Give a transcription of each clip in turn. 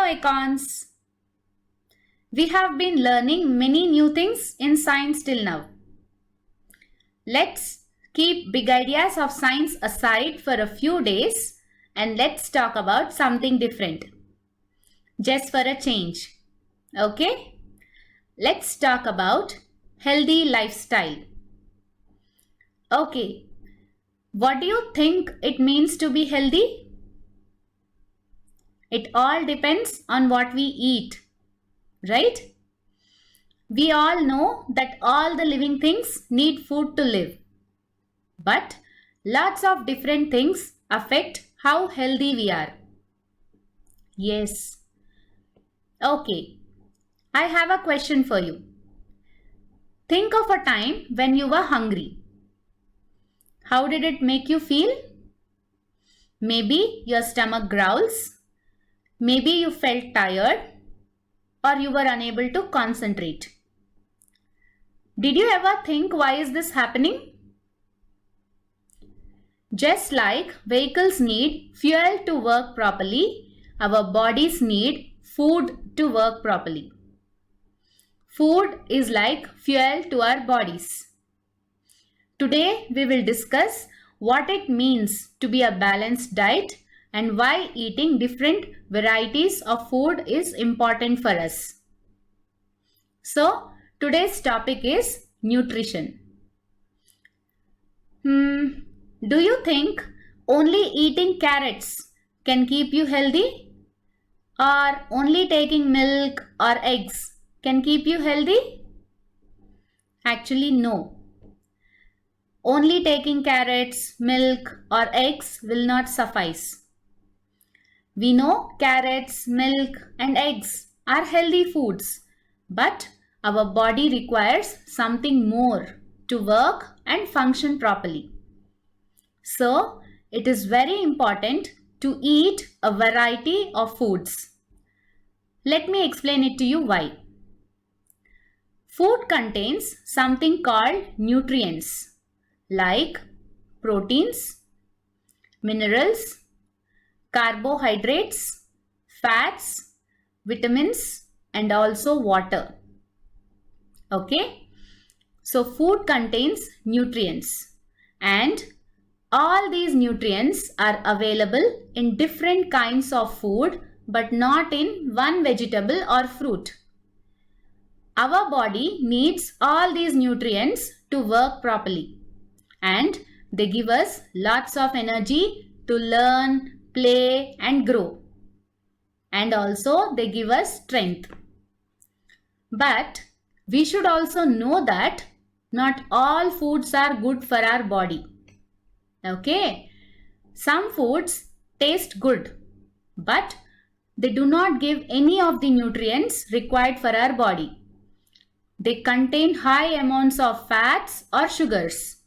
Icons! We have been learning many new things in science till now. Let's keep big ideas of science aside for a few days and let's talk about something different. Just for a change. Okay? Let's talk about healthy lifestyle. Okay. What do you think it means to be healthy? It all depends on what we eat, right? We all know that all the living things need food to live. But lots of different things affect how healthy we are. Yes. Okay. I have a question for you. Think of a time when you were hungry. How did it make you feel? Maybe your stomach growls. Maybe you felt tired or you were unable to concentrate. Did you ever think why is this happening? Just like vehicles need fuel to work properly, our bodies need food to work properly. Food is like fuel to our bodies. Today we will discuss what it means to be a balanced diet and why eating different varieties of food is important for us. So, today's topic is nutrition. Do you think only eating carrots can keep you healthy? Or only taking milk or eggs can keep you healthy? Actually, no. Only taking carrots, milk or eggs will not suffice. We know carrots, milk and eggs are healthy foods, but our body requires something more to work and function properly. So, it is very important to eat a variety of foods. Let me explain it to you why. Food contains something called nutrients like proteins, minerals, carbohydrates, fats, vitamins and also water. Okay? So food contains nutrients and all these nutrients are available in different kinds of food but not in one vegetable or fruit. Our body needs all these nutrients to work properly and they give us lots of energy to learn, play and grow. And also they give us strength. But we should also know that not all foods are good for our body. Okay, some foods taste good, but they do not give any of the nutrients required for our body. They contain high amounts of fats or sugars.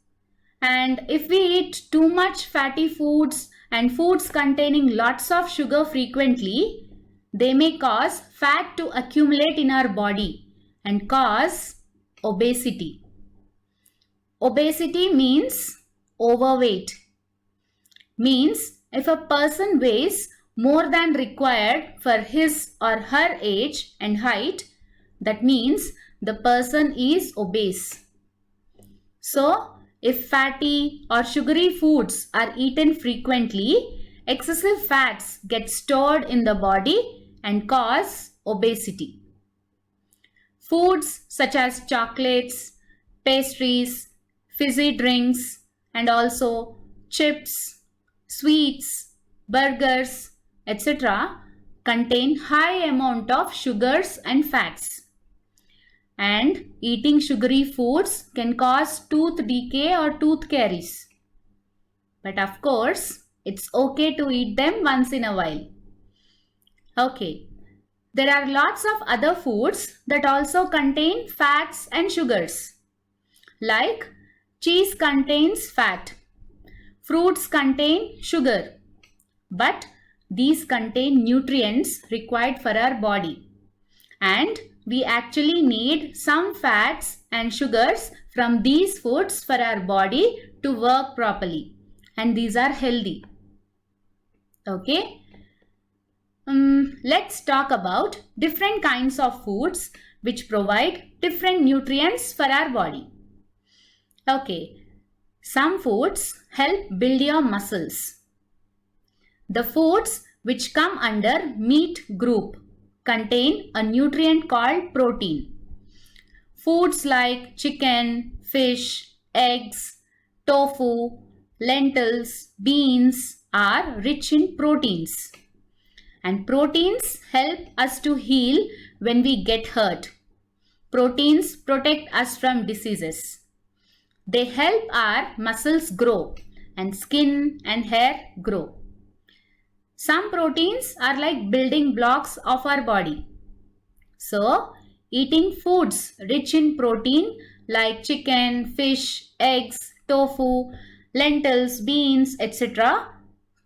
And if we eat too much fatty foods and foods containing lots of sugar frequently, they may cause fat to accumulate in our body and cause obesity. Obesity means overweight. Means if a person weighs more than required for his or her age and height, that means the person is obese. So, if fatty or sugary foods are eaten frequently, excessive fats get stored in the body and cause obesity. Foods such as chocolates, pastries, fizzy drinks and also chips, sweets, burgers, etc. contain high amount of sugars and fats. And eating sugary foods can cause tooth decay or tooth caries. But of course, it's okay to eat them once in a while. Okay, there are lots of other foods that also contain fats and sugars. Like cheese contains fat, fruits contain sugar, but these contain nutrients required for our body. And we actually need some fats and sugars from these foods for our body to work properly. And these are healthy. Okay. let's talk about different kinds of foods which provide different nutrients for our body. Okay, some foods help build your muscles. The foods which come under meat group contain a nutrient called protein. Foods like chicken, fish, eggs, tofu, lentils, beans are rich in proteins. And proteins help us to heal when we get hurt. Proteins protect us from diseases. They help our muscles grow and skin and hair grow. Some proteins are like building blocks of our body. So, eating foods rich in protein like chicken, fish, eggs, tofu, lentils, beans, etc.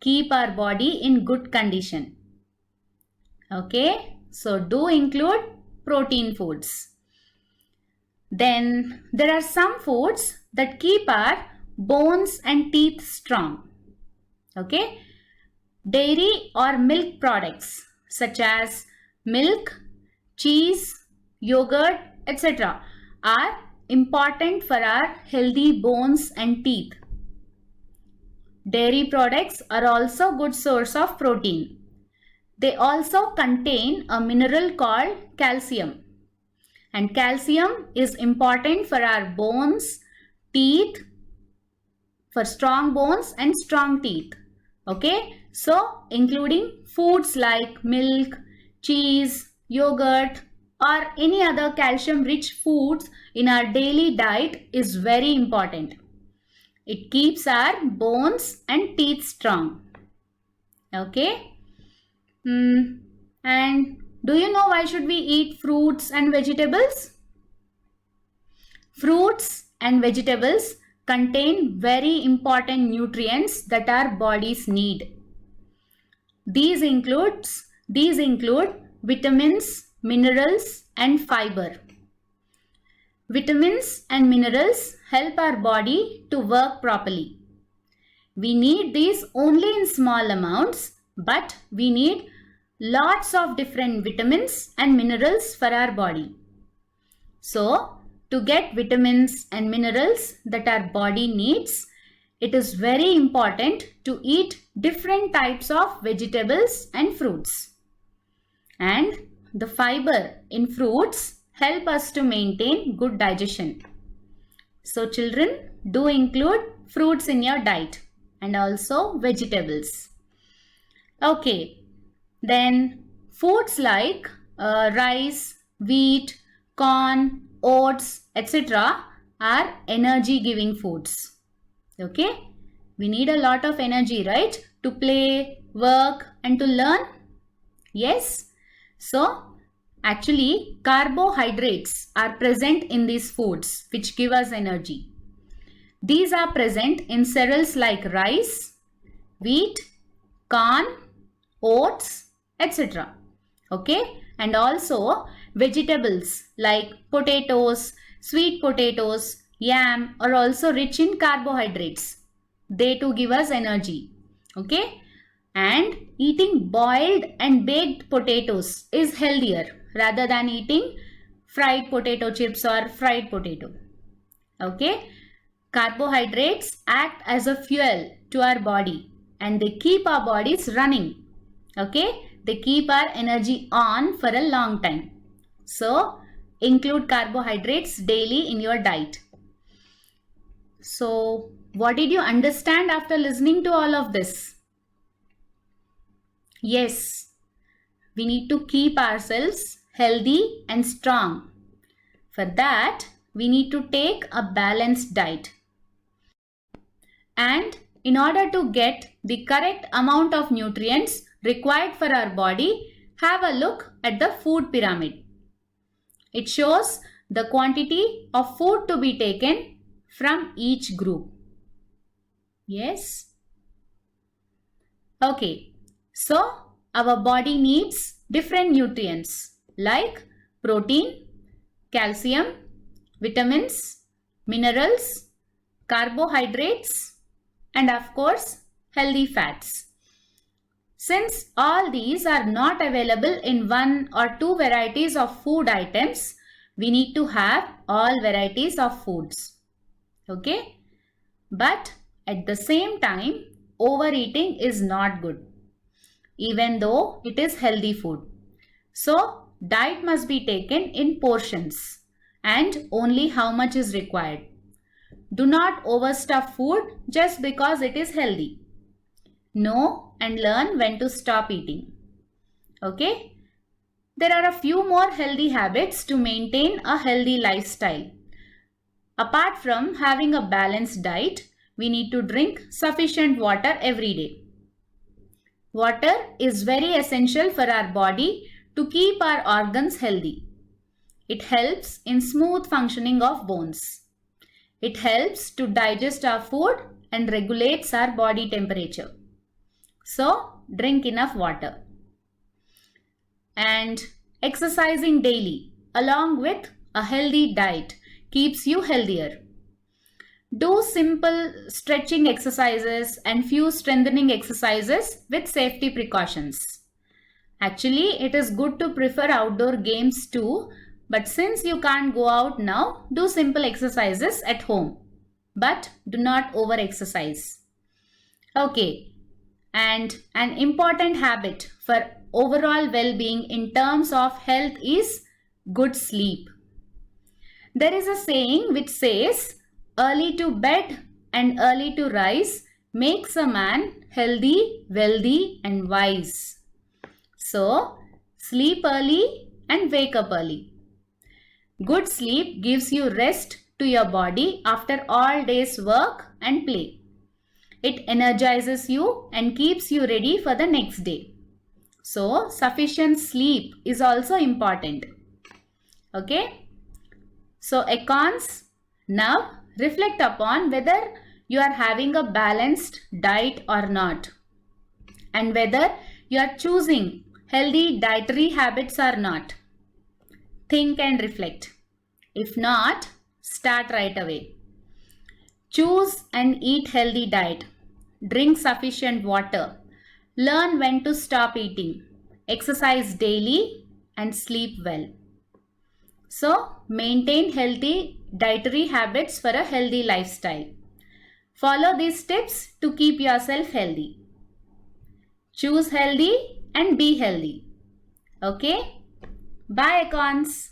keep our body in good condition. Okay, so do include protein foods. Then there are some foods that keep our bones and teeth strong. Okay, dairy or milk products such as milk, cheese, yogurt, etc. are important for our healthy bones and teeth. Dairy products are also a good source of protein. They also contain a mineral called calcium. And calcium is important for our bones, teeth, for strong bones and strong teeth. Okay, so including foods like milk, cheese, yogurt or any other calcium rich foods in our daily diet is very important. It keeps our bones and teeth strong. Okay. And do you know why should we eat fruits and vegetables? Fruits and vegetables contain very important nutrients that our bodies need. These include vitamins, minerals and fiber. Vitamins and minerals help our body to work properly. We need these only in small amounts, but we need lots of different vitamins and minerals for our body. So, to get vitamins and minerals that our body needs, it is very important to eat different types of vegetables and fruits. And the fiber in fruits help us to maintain good digestion. So children, do include fruits in your diet and also vegetables. Okay, then foods like rice, wheat, corn, oats, etc. are energy giving foods. Okay, we need a lot of energy, right? To play, work and to learn. Yes. So actually carbohydrates are present in these foods which give us energy. These are present in cereals like rice, wheat, corn, oats, etc. Okay, and also vegetables like potatoes, sweet potatoes, yam are also rich in carbohydrates. They too give us energy. Okay, and eating boiled and baked potatoes is healthier rather than eating fried potato chips or fried potato. Okay, carbohydrates act as a fuel to our body and they keep our bodies running. Okay, they keep our energy on for a long time. So, include carbohydrates daily in your diet. So, what did you understand after listening to all of this? Yes, we need to keep ourselves healthy and strong. For that, we need to take a balanced diet. And in order to get the correct amount of nutrients required for our body, have a look at the food pyramid. It shows the quantity of food to be taken from each group. Yes? Okay. So, our body needs different nutrients like protein, calcium, vitamins, minerals, carbohydrates, and of course, healthy fats. Since all these are not available in one or two varieties of food items, we need to have all varieties of foods. Okay? But at the same time, overeating is not good, even though it is healthy food. So, diet must be taken in portions and only how much is required. Do not overstuff food just because it is healthy. Know and learn when to stop eating. Okay? There are a few more healthy habits to maintain a healthy lifestyle. Apart from having a balanced diet, we need to drink sufficient water every day. Water is very essential for our body to keep our organs healthy. It helps in smooth functioning of bones. It helps to digest our food and regulates our body temperature. So, drink enough water. And exercising daily along with a healthy diet keeps you healthier. Do simple stretching exercises and few strengthening exercises with safety precautions. Actually, it is good to prefer outdoor games too, but since you can't go out now, do simple exercises at home. But do not over exercise. Okay, and an important habit for overall well-being in terms of health is good sleep. There is a saying which says, early to bed and early to rise makes a man healthy, wealthy and wise. So, sleep early and wake up early. Good sleep gives you rest to your body after all day's work and play. It energizes you and keeps you ready for the next day. So, sufficient sleep is also important. Okay? So, Econs, now reflect upon whether you are having a balanced diet or not, and whether you are choosing healthy dietary habits or not. Think and reflect. If not, start right away. Choose and eat healthy diet. Drink sufficient water. Learn when to stop eating. Exercise daily and sleep well. So, maintain healthy dietary habits for a healthy lifestyle. Follow these tips to keep yourself healthy. Choose healthy and be healthy. Okay? Bye, Econs.